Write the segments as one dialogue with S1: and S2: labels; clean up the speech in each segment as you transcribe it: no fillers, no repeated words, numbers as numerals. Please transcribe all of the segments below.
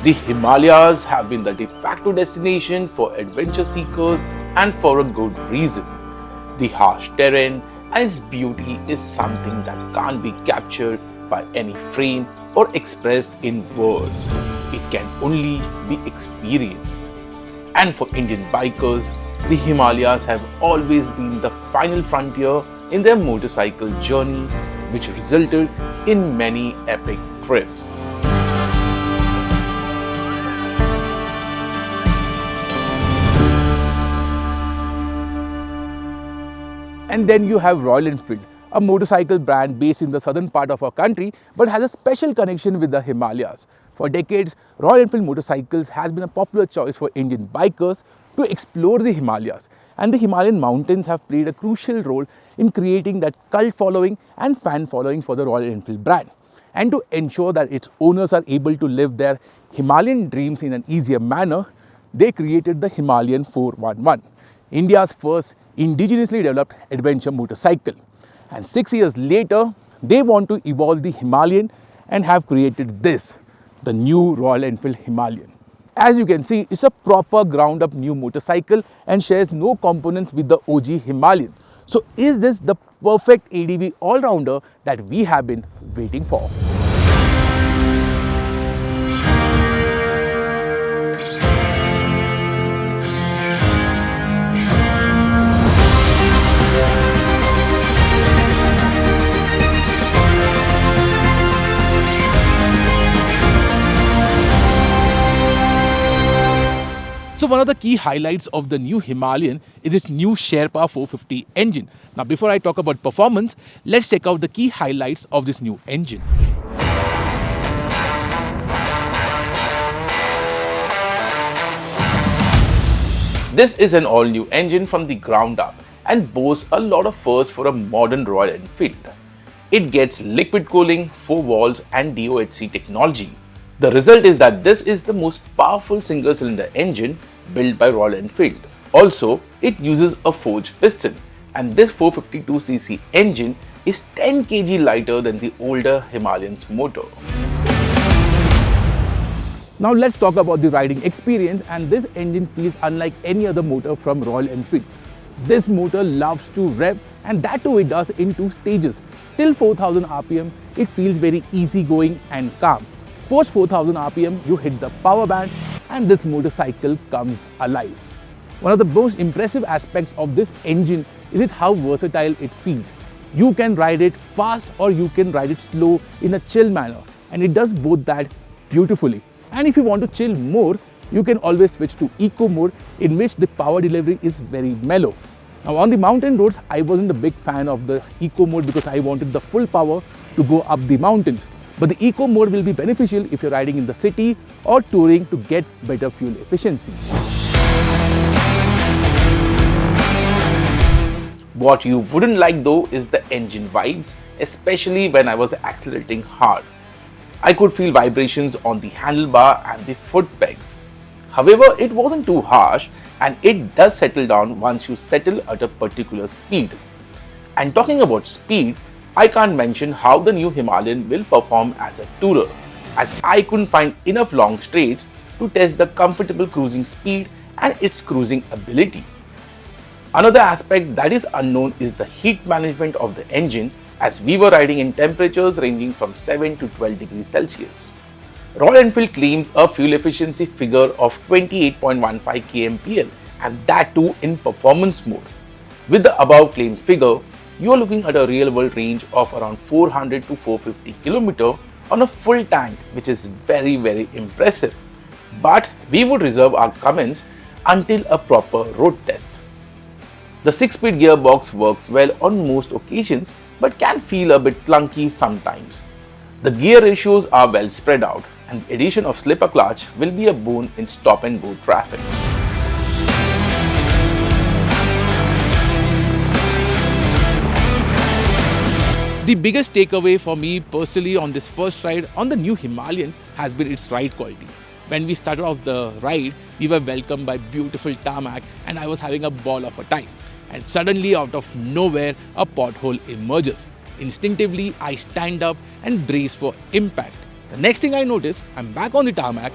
S1: The Himalayas have been the de facto destination for adventure seekers and for a good reason. The harsh terrain and its beauty is something that can't be captured by any frame or expressed in words. It can only be experienced. And for Indian bikers, the Himalayas have always been the final frontier in their motorcycle journey, which resulted in many epic trips. And then you have Royal Enfield, a motorcycle brand based in the southern part of our country but has a special connection with the Himalayas. For decades, Royal Enfield motorcycles has been a popular choice for Indian bikers to explore the Himalayas, and the Himalayan mountains have played a crucial role in creating that cult following and fan following for the Royal Enfield brand. And to ensure that its owners are able to live their Himalayan dreams in an easier manner, they created the Himalayan 411, India's first indigenously developed adventure motorcycle. And 6 years later, they want to evolve the Himalayan and have created this, the new Royal Enfield Himalayan. As you can see, it's a proper ground up new motorcycle and shares no components with the OG Himalayan. So is this the perfect ADV all-rounder that we have been waiting for? So one of the key highlights of the new Himalayan is its new Sherpa 450 engine. Now before I talk about performance, let's check out the key highlights of this new engine. This is an all-new engine from the ground up and boasts a lot of firsts for a modern Royal Enfield. It gets liquid cooling, 4 valves and DOHC technology. The result is that this is the most powerful single-cylinder engine built by Royal Enfield. Also, it uses a forged piston, and this 452cc engine is 10 kg lighter than the older Himalayan's motor. Now let's talk about the riding experience, and this engine feels unlike any other motor from Royal Enfield. This motor loves to rev, and that too it does in 2 stages. Till 4000 rpm, it feels very easygoing and calm. Post 4000 rpm, you hit the power band and this motorcycle comes alive. One of the most impressive aspects of this engine is how versatile it feels. You can ride it fast or you can ride it slow in a chill manner, and it does both that beautifully. And if you want to chill more, you can always switch to eco mode, in which the power delivery is very mellow. Now on the mountain roads, I wasn't a big fan of the eco mode because I wanted the full power to go up the mountains. But the eco mode will be beneficial if you're riding in the city or touring to get better fuel efficiency. What you wouldn't like though is the engine vibes, especially when I was accelerating hard. I could feel vibrations on the handlebar and the foot pegs. However, it wasn't too harsh and it does settle down once you settle at a particular speed. And talking about speed, I can't mention how the new Himalayan will perform as a tourer, as I couldn't find enough long straights to test the comfortable cruising speed and its cruising ability. Another aspect that is unknown is the heat management of the engine, as we were riding in temperatures ranging from 7 to 12 degrees Celsius. Royal Enfield claims a fuel efficiency figure of 28.15 kmpl, and that too in performance mode. With the above claimed figure, you are looking at a real world range of around 400 to 450 km on a full tank, which is very impressive. But we would reserve our comments until a proper road test. The 6-speed gearbox works well on most occasions but can feel a bit clunky sometimes. The gear ratios are well spread out, and the addition of slipper clutch will be a boon in stop and go traffic. The biggest takeaway for me personally on this first ride on the new Himalayan has been its ride quality. When we started off the ride, we were welcomed by beautiful tarmac and I was having a ball of a time. And suddenly out of nowhere, a pothole emerges. Instinctively, I stand up and brace for impact. The next thing I notice, I'm back on the tarmac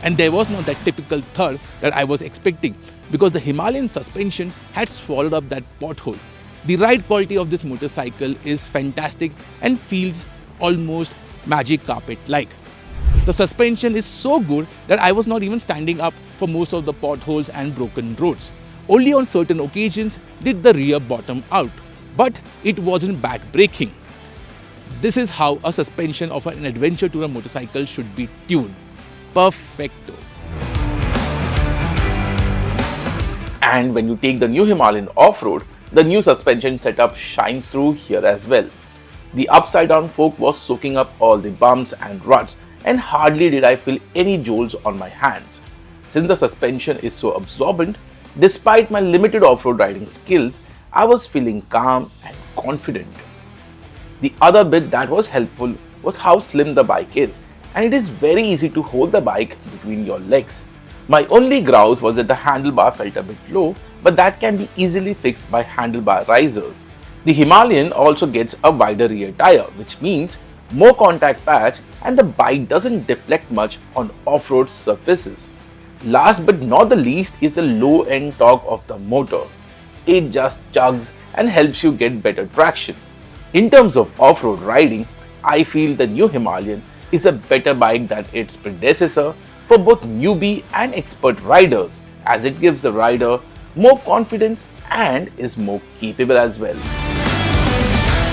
S1: And there was not that typical thud that I was expecting because the Himalayan suspension had swallowed up that pothole. The ride quality of this motorcycle is fantastic and feels almost magic carpet-like. The suspension is so good that I was not even standing up for most of the potholes and broken roads. Only on certain occasions did the rear bottom out, but it wasn't back-breaking. This is how a suspension of an adventure tourer motorcycle should be tuned. Perfecto. And when you take the new Himalayan off-road, the new suspension setup shines through here as well. The upside down fork was soaking up all the bumps and ruts, and hardly did I feel any jolts on my hands. Since the suspension is so absorbent, despite my limited off-road riding skills, I was feeling calm and confident. The other bit that was helpful was how slim the bike is, and it is very easy to hold the bike between your legs. My only grouse was that the handlebar felt a bit low, but that can be easily fixed by handlebar risers. The Himalayan also gets a wider rear tire, which means more contact patch and the bike doesn't deflect much on off-road surfaces. Last but not the least is the low-end torque of the motor. It just chugs and helps you get better traction. In terms of off-road riding, I feel the new Himalayan is a better bike than its predecessor for both newbie and expert riders, as it gives the rider more confidence and is more capable as well.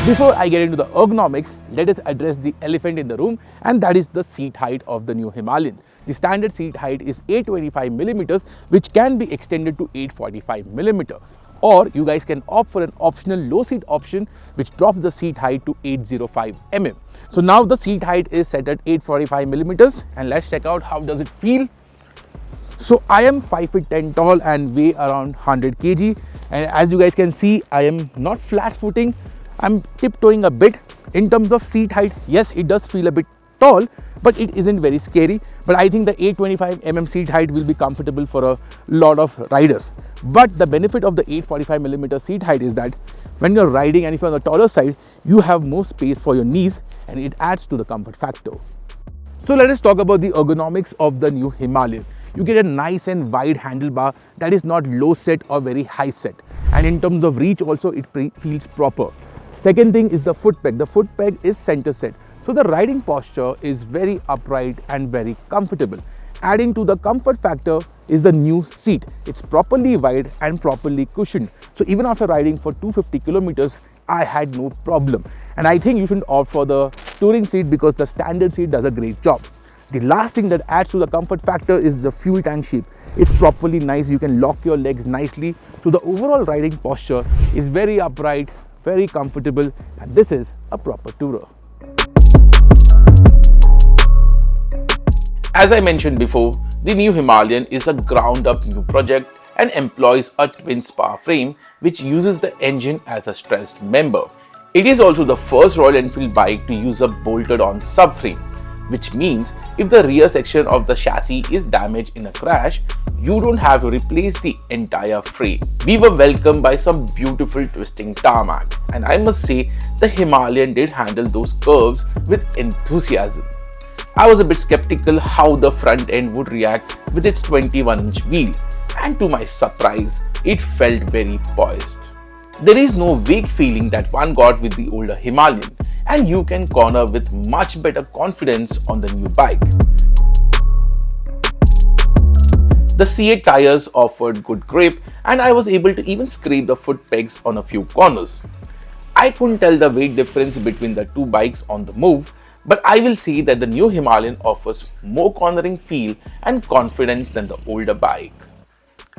S1: Before I get into the ergonomics, let us address the elephant in the room, and that is the seat height of the new Himalayan. The standard seat height is 825mm, which can be extended to 845mm. Or you guys can opt for an optional low seat option which drops the seat height to 805mm. So now the seat height is set at 845mm, and let's check out how does it feel. So I am 5 feet 10 tall and weigh around 100 kg, and as you guys can see, I am not flat footing, I'm tiptoeing a bit. In terms of seat height, yes, it does feel a bit tall, but it isn't very scary. But I think the 825mm seat height will be comfortable for a lot of riders. But the benefit of the 845mm seat height is that when you're riding and if you're on the taller side, you have more space for your knees, and it adds to the comfort factor. So let us talk about the ergonomics of the new Himalayan. You get a nice and wide handlebar that is not low set or very high set. And in terms of reach also, it feels proper. Second thing is the foot peg. The foot peg is center set. So the riding posture is very upright and very comfortable. Adding to the comfort factor is the new seat. It's properly wide and properly cushioned. So even after riding for 250 kilometers, I had no problem. And I think you should opt for the touring seat because the standard seat does a great job. The last thing that adds to the comfort factor is the fuel tank shape. It's properly nice. You can lock your legs nicely. So the overall riding posture is very upright, very comfortable, and this is a proper tourer. As I mentioned before, the new Himalayan is a ground-up new project and employs a twin spar frame which uses the engine as a stressed member. It is also the first Royal Enfield bike to use a bolted-on subframe, which means if the rear section of the chassis is damaged in a crash, you don't have to replace the entire frame. We were welcomed by some beautiful twisting tarmac, and I must say the Himalayan did handle those curves with enthusiasm. I was a bit skeptical how the front end would react with its 21-inch wheel, and to my surprise, it felt very poised. There is no vague feeling that one got with the older Himalayan, and you can corner with much better confidence on the new bike. The C8 tires offered good grip, and I was able to even scrape the foot pegs on a few corners. I couldn't tell the weight difference between the two bikes on the move, but I will say that the new Himalayan offers more cornering feel and confidence than the older bike.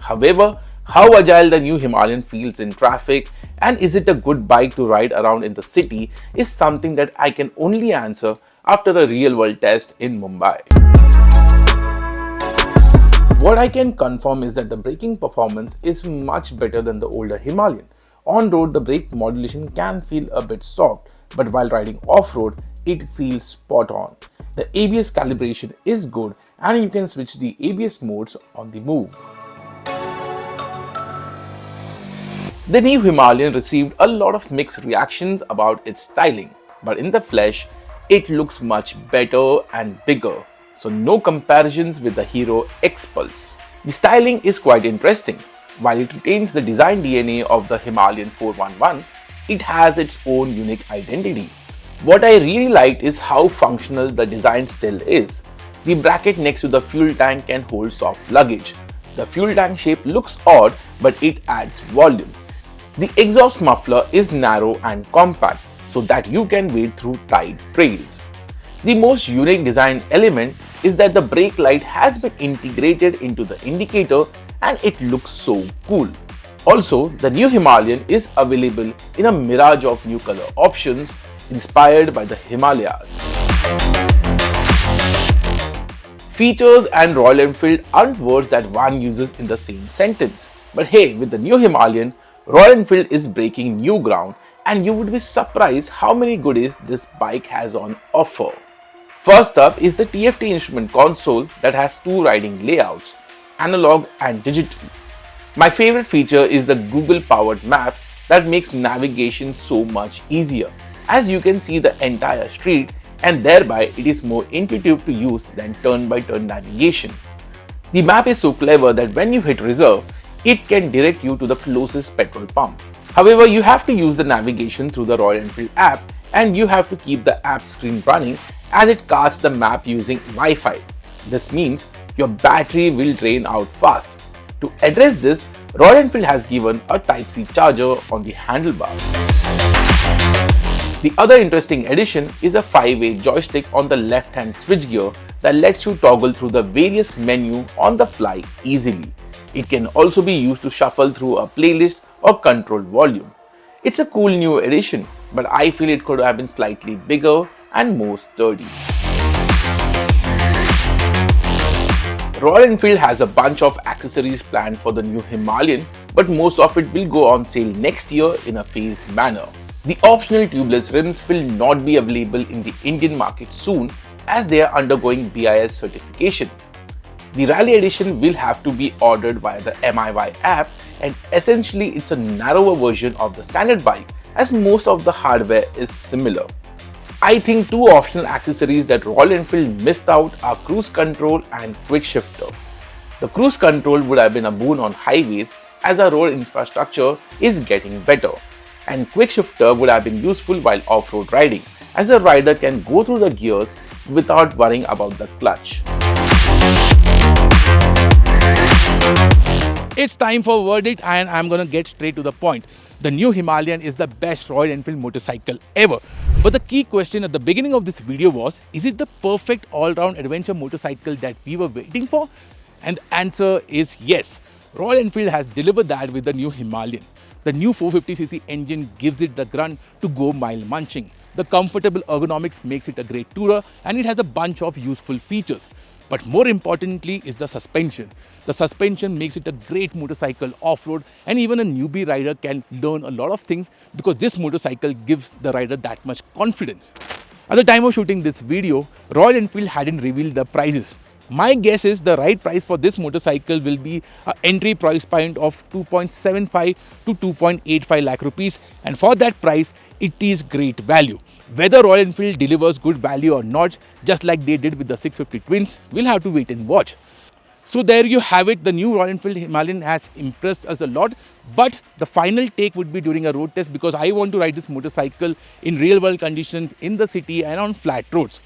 S1: However, how agile the new Himalayan feels in traffic and is it a good bike to ride around in the city is something that I can only answer after a real-world test in Mumbai. What I can confirm is that the braking performance is much better than the older Himalayan. On road, the brake modulation can feel a bit soft, but while riding off-road, it feels spot on. The ABS calibration is good and you can switch the ABS modes on the move. The new Himalayan received a lot of mixed reactions about its styling, but in the flesh, it looks much better and bigger. so no comparisons with the Hero X Pulse. The styling is quite interesting. While it retains the design DNA of the Himalayan 411, it has its own unique identity. What I really liked is how functional the design still is. The bracket next to the fuel tank can hold soft luggage. The fuel tank shape looks odd, but it adds volume. The exhaust muffler is narrow and compact, so that you can wade through tight trails. The most unique design element is that the brake light has been integrated into the indicator and it looks so cool. Also, the new Himalayan is available in a mirage of new color options inspired by the Himalayas. Features and Royal Enfield aren't words that one uses in the same sentence. But hey, with the new Himalayan, Royal Enfield is breaking new ground and you would be surprised how many goodies this bike has on offer. First up is the TFT instrument console that has two riding layouts, analog and digital. My favorite feature is the Google powered map that makes navigation so much easier, as you can see the entire street and thereby it is more intuitive to use than turn-by-turn navigation. The map is so clever that when you hit reserve, it can direct you to the closest petrol pump. However, you have to use the navigation through the Royal Enfield app and you have to keep the app screen running as it casts the map using Wi-Fi. This means your battery will drain out fast. To address this, Royal Enfield has given a Type-C charger on the handlebar. The other interesting addition is a 5-way joystick on the left-hand switchgear that lets you toggle through the various menus on the fly easily. It can also be used to shuffle through a playlist or control volume. It's a cool new addition, but I feel it could have been slightly bigger and more sturdy. Royal Enfield has a bunch of accessories planned for the new Himalayan, but most of it will go on sale next year in a phased manner. The optional tubeless rims will not be available in the Indian market soon as they are undergoing BIS certification. The Rally Edition will have to be ordered via the MIY app, and essentially it's a narrower version of the standard bike as most of the hardware is similar. I think two optional accessories that Royal Enfield missed out are cruise control and quick shifter. The cruise control would have been a boon on highways as our road infrastructure is getting better, and quick shifter would have been useful while off-road riding as a rider can go through the gears without worrying about the clutch.
S2: It's time for verdict and I'm gonna get straight to the point. The new Himalayan is the best Royal Enfield motorcycle ever. But the key question at the beginning of this video was, is it the perfect all-round adventure motorcycle that we were waiting for? And the answer is yes. Royal Enfield has delivered that with the new Himalayan. The new 450cc engine gives it the grunt to go mile munching. The comfortable ergonomics makes it a great tourer and it has a bunch of useful features. But more importantly is the suspension. The suspension makes it a great motorcycle off-road and even a newbie rider can learn a lot of things because this motorcycle gives the rider that much confidence. At the time of shooting this video, Royal Enfield hadn't revealed the prices. My guess is the right price for this motorcycle will be an entry price point of 2.75 to 2.85 lakh rupees, and for that price, it is great value. Whether Royal Enfield delivers good value or not, just like they did with the 650 Twins, we'll have to wait and watch. So there you have it, the new Royal Enfield Himalayan has impressed us a lot, but the final take would be during a road test because I want to ride this motorcycle in real world conditions in the city and on flat roads.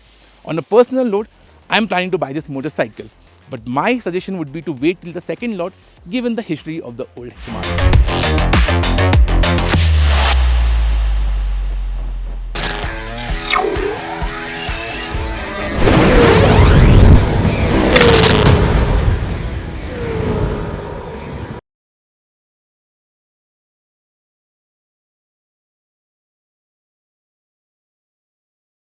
S2: On a personal note, I'm planning to buy this motorcycle, but my suggestion would be to wait till the second lot given the history of the old Himalaya.